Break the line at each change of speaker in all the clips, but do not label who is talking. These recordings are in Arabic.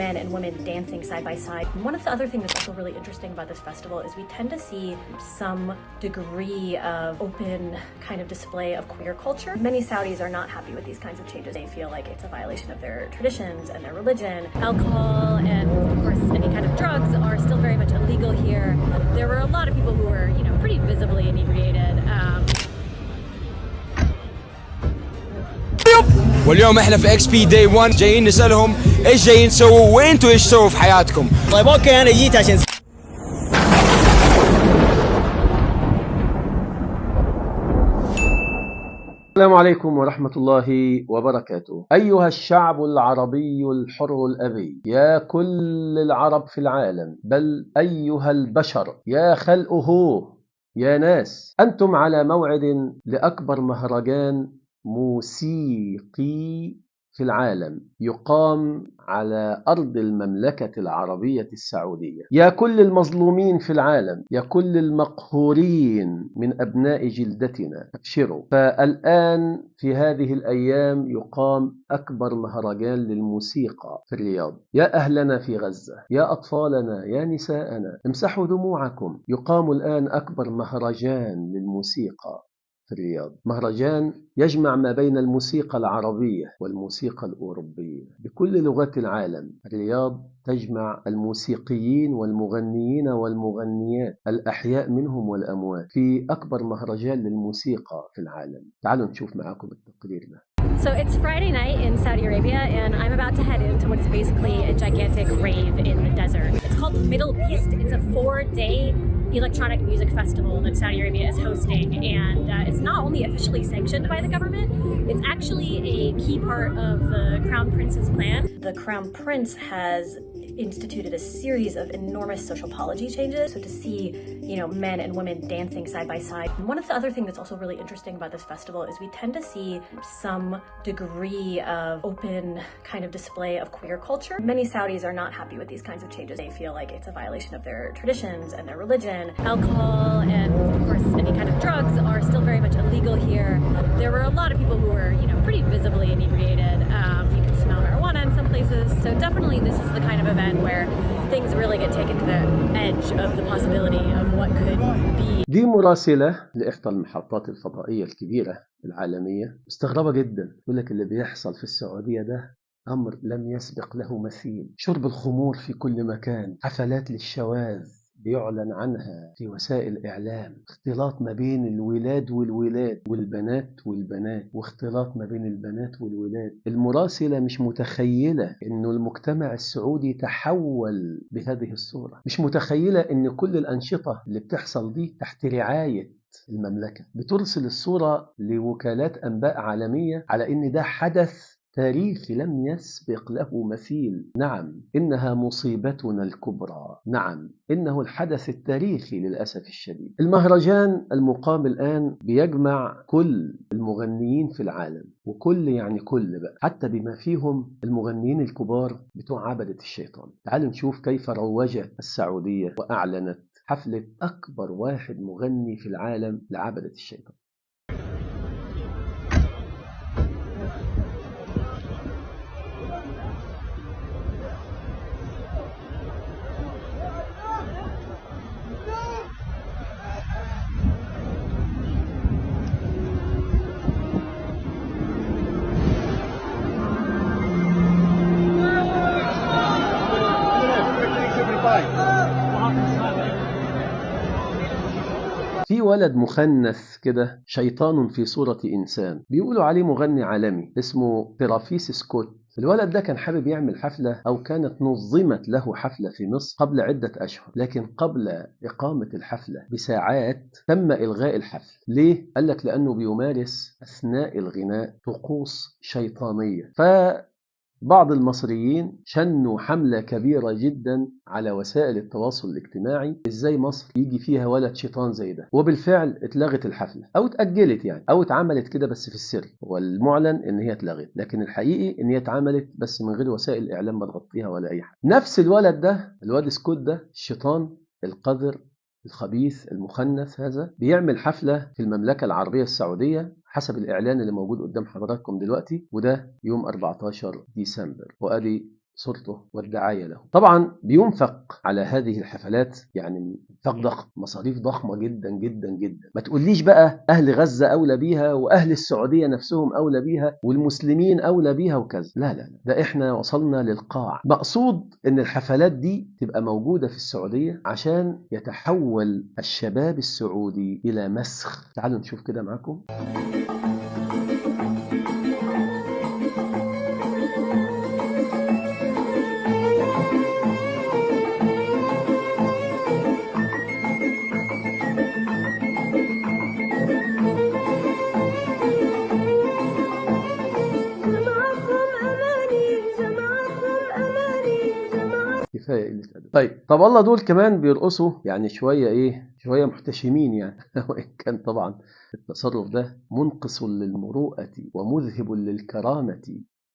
men and women dancing side by side. One of the other things that's also really interesting about this festival is we tend to see some degree of open kind of display of queer culture. Many Saudis are not happy with these kinds of changes. They feel like it's a violation of their traditions and their religion. Alcohol and, of course, any kind of drugs are still very much illegal here. There were a lot of people who were, pretty visibly inebriated.
واليوم احنا في اكس بي داي 1 جايين نسالهم ايش جايين تسووا وانتوا ايش تسووا في حياتكم.
طيب اوكي انا جيت عشان
السلام عليكم ورحمة الله وبركاته. أيها الشعب العربي الحر الأبي، يا كل العرب في العالم، بل أيها البشر، يا خلقه، يا ناس، أنتم على موعد لأكبر مهرجان موسيقي في العالم يقام على أرض المملكة العربية السعودية. يا كل المظلومين في العالم، يا كل المقهورين من أبناء جلدتنا، أبشروا، فالآن في هذه الأيام يقام أكبر مهرجان للموسيقى في الرياض. يا أهلنا في غزة، يا أطفالنا، يا نساءنا، امسحوا دموعكم. يقام الآن أكبر مهرجان للموسيقى في الرياض، مهرجان يجمع ما بين الموسيقى العربية والموسيقى الأوروبية بكل لغات العالم. الرياض تجمع الموسيقيين والمغنيين والمغنيات الأحياء منهم والأموات في أكبر مهرجان للموسيقى في العالم. تعالوا نشوف معاكم التقرير ده.
So it's Friday night in Saudi Arabia, and I'm about to head into what is basically a gigantic rave in the desert. It's called Middle East. It's a 4-day electronic music festival that Saudi Arabia is hosting, and it's not only officially sanctioned by the government, it's actually a key part of the Crown Prince's plan. The Crown Prince has instituted a series of enormous social policy changes. So to see, men and women dancing side by side. And one of the other things that's also really interesting about this festival is we tend to see some degree of open kind of display of queer culture. Many Saudis are not happy with these kinds of changes. They feel like it's a violation of their traditions and their religion. Alcohol and, of course, any kind of drugs are still very much illegal here. There were a lot of people who were, pretty visibly inebriated. You can smell marijuana in some places. So definitely this is the kind of event where things really get taken to the edge of the possibility of what could be.
دي مراسلة لإحدى المحطات الفضائية الكبيرة العالمية، مستغربة جدا، يقول لك اللي بيحصل في السعودية ده أمر لم يسبق له مثيل. شرب الخمور في كل مكان، حفلات للشواذ بيعلن عنها في وسائل الإعلام، اختلاط ما بين الولاد والولاد والبنات والبنات، واختلاط ما بين البنات والولاد. المراسلة مش متخيلة إنه المجتمع السعودي تحول بهذه الصورة، مش متخيلة إن كل الأنشطة اللي بتحصل دي تحت رعاية المملكة. بترسل الصورة لوكالات أنباء عالمية على إن ده حدث تاريخي لم يسبق له مثيل. نعم، إنها مصيبتنا الكبرى. نعم، إنه الحدث التاريخي للأسف الشديد. المهرجان المقام الآن بيجمع كل المغنيين في العالم، وكل يعني كل بقى، حتى بما فيهم المغنيين الكبار بتوع عبدة الشيطان. تعالوا نشوف كيف روجت السعودية وأعلنت حفلة أكبر واحد مغني في العالم لعبدة الشيطان. في ولد مخنث كده، شيطان في صورة إنسان، بيقولوا عليه مغني عالمي اسمه ترافيس سكوت. الولد ده كان حابب يعمل حفلة، أو كانت نظمت له حفلة في مصر قبل عدة أشهر، لكن قبل إقامة الحفلة بساعات تم إلغاء الحفل. ليه؟ قال لك لأنه بيمارس أثناء الغناء طقوس شيطانية. بعض المصريين شنوا حملة كبيرة جدا على وسائل التواصل الاجتماعي، ازاي مصر يجي فيها ولد شيطان زي ده، وبالفعل اتلغت الحفلة او اتأجلت يعني، او اتعملت كده بس في السر، والمعلن ان هي اتلغت، لكن الحقيقي ان هي اتعملت بس من غير وسائل الاعلام ما تغطيها ولا اي حاجة. نفس الولد ده، الواد سكوت ده، الشيطان القذر الخبيث المخنث هذا، بيعمل حفلة في المملكة العربية السعودية حسب الإعلان اللي موجود قدام حضراتكم دلوقتي، وده يوم 14 ديسمبر. وأدي صورته والدعاية له. طبعا بينفق على هذه الحفلات يعني انفاق ضخم، مصاريف ضخمة جدا جدا جدا. ما تقوليش بقى أهل غزة أولى بيها وأهل السعودية نفسهم أولى بيها والمسلمين أولى بيها وكذا، لا لا لا، ده إحنا وصلنا للقاع. مقصود إن الحفلات دي تبقى موجودة في السعودية عشان يتحول الشباب السعودي إلى مسخ. تعالوا نشوف كده معاكم. كفايه قله ادب. طب والله دول كمان بيرقصوا يعني شويه محتشمين يعني وان كان طبعا التصرف ده منقص للمروءه ومذهب للكرامه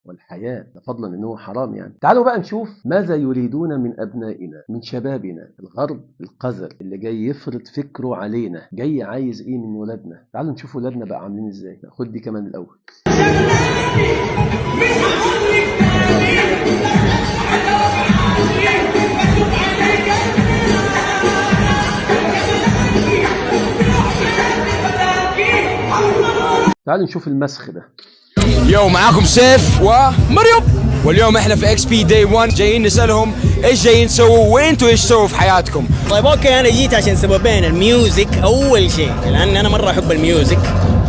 والحياة، فضلا انه حرام يعني. تعالوا بقى نشوف ماذا يريدون من ابنائنا، من شبابنا. الغرب القذر اللي جاي يفرض فكره علينا، جاي عايز ايه من ولادنا. تعالوا نشوف ولادنا بقى عاملين ازاي. خد دي كمان الاول. تعالوا نشوف المسخ ده.
يوم معاكم سيف ومريم، واليوم احنا في اكس بي داي 1 جايين نسالهم ايش جايين تسووا وانتوا ايش تسووا في حياتكم.
طيب اوكي، انا جيت عشان سببين. الميوزك اول شيء لان انا مره احب الميوزك،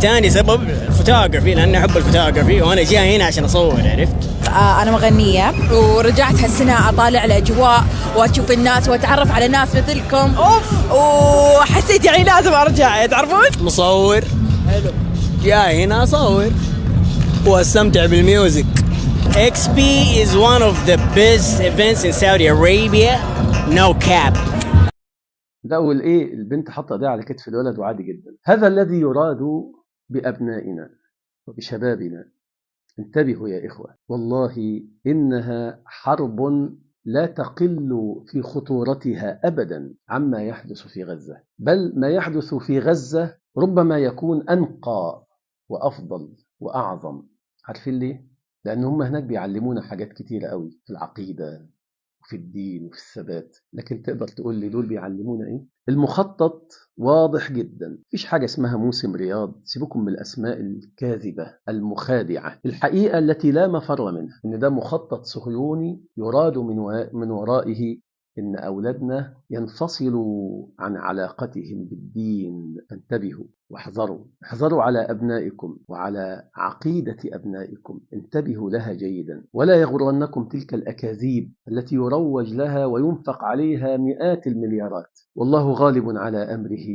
ثاني سبب الفوتوغرافي لان احب الفوتوغرافي وانا جاي هنا عشان اصور. عرفت؟
انا مغنيه ورجعت هالسنه اطالع الاجواء واشوف الناس واتعرف على ناس مثلكم. وحسيت يعني لازم ارجع. تعرفون
مصور حلو، جاي هنا اصور واستمتع بالميوزك. XP is one of the best events in Saudi Arabia, no cap.
ده والايه البنت حاطه ايديها على كتف الولد وعادي جدا. هذا الذي يراد بابنائنا وبشبابنا. انتبهوا يا إخوة، والله إنها حرب لا تقل في خطورتها أبدا عما يحدث في غزة، بل ما يحدث في غزة ربما يكون أنقى وأفضل وأعظم. عارفين ليه؟ لأن هم هناك بيعلمونا حاجات كتيرة قوي في العقيدة وفي الدين وفي الثبات. لكن تقدر تقول لي دول بيعلمونا إيه؟ المخطط واضح جدا. مفيش حاجة اسمها موسم رياض، سيبكم من الأسماء الكاذبة المخادعة. الحقيقة التي لا مفر منها إن ده مخطط صهيوني يراد من ورائه إن أولادنا ينفصلوا عن علاقتهم بالدين. انتبهوا واحذروا، احذروا على أبنائكم وعلى عقيدة أبنائكم، انتبهوا لها جيدا، ولا يغرنكم تلك الأكاذيب التي يروج لها وينفق عليها مئات المليارات. والله غالب على أمره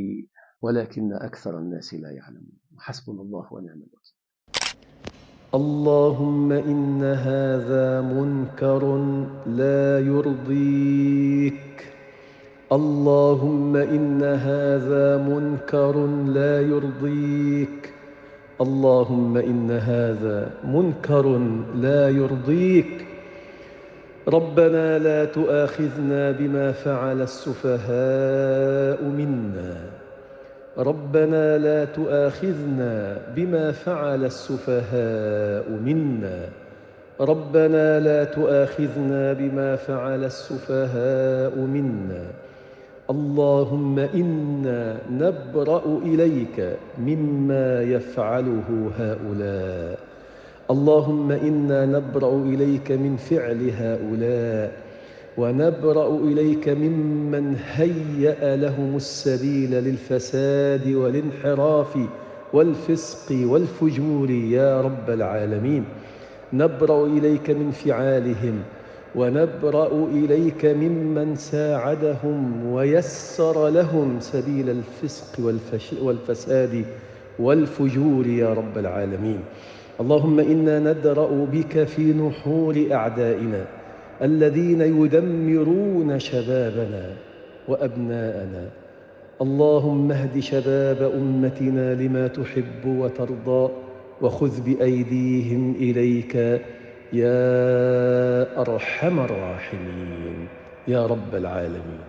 ولكن أكثر الناس لا يعلمون. حسبنا الله ونعم الوكيل. اللهم إن هذا منكر لا يرضيك. اللهم إن هذا منكر لا يرضيك. اللهم إن هذا منكر لا يرضيك. ربنا لا تؤاخذنا بما فعل السفهاء منا. ربنا لا تؤاخذنا بما فعل السفهاء منا. ربنا لا تؤاخذنا بما فعل السفهاء منا. اللهم إنا نبرأ إليك مما يفعله هؤلاء. اللهم إنا نبرأ إليك من فعل هؤلاء، ونبرأ إليك ممن هيأ لهم السبيل للفساد والانحراف والفسق والفجور يا رب العالمين. نبرأ إليك من فعالهم، ونبرأ إليك ممن ساعدهم ويسر لهم سبيل الفسق والفساد والفجور يا رب العالمين. اللهم إنا ندرأ بك في نحور أعدائنا الذين يدمرون شبابنا وأبناءنا. اللهم اهد شباب أمتنا لما تحب وترضى، وخذ بأيديهم إليك يا أرحم الراحمين يا رب العالمين.